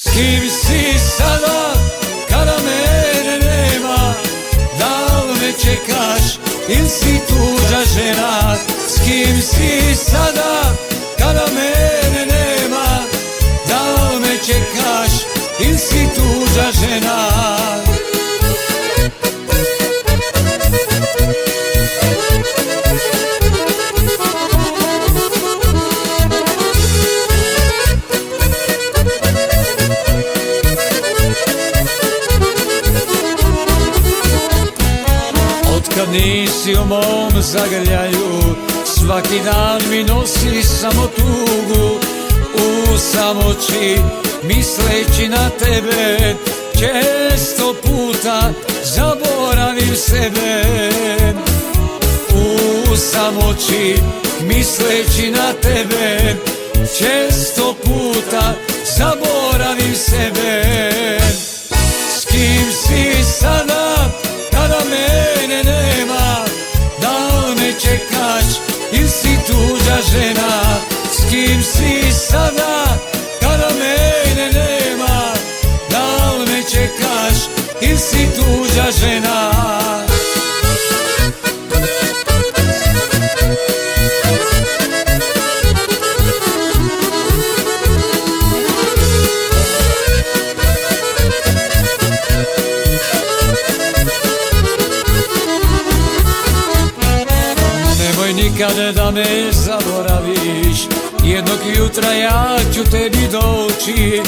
S kim si sada kada mene nema? Da li me čekaš ili si tuđa žena? S kim si sada kada mene nema? Da li me čekaš ili si tuđa žena? Kad nisi u mom zagrljaju, svaki dan mi nosi samo tugu. U samoći misleći na tebe, često puta zaboravim sebe. U samoći misleći na tebe, često puta zaboravim sebe. S kim si sada kada mene nema? Da li me čekaš ili si tuđa žena? S kim si sada kada mene nema? Da li me čekaš ili si tuđa žena? Nikad da me zaboraviš, jednog jutra ja ću tebi doći.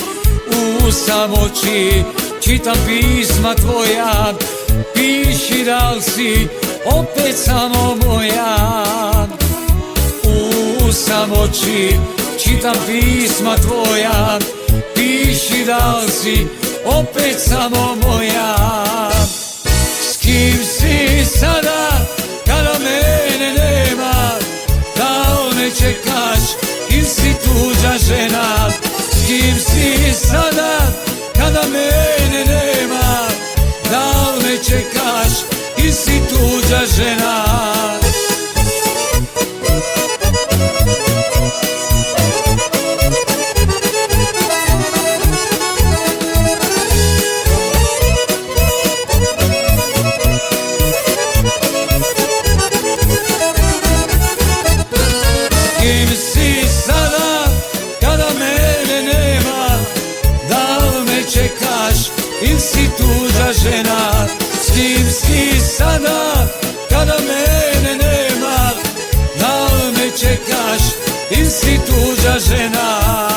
U samoći čitam pisma tvoja, piši da li si opet samo moja. U samoći čitam pisma tvoja, piši da li si opet samo moja. S kim si sada kada mene nema? Da li me čekaš ili si tuđa žena? S kim si sada kada mene nema? Da li me čekaš ili si tuđa žena? Ili si tuđa žena? S kim si sada kada mene nema? Da li me čekaš ili si tuđa žena?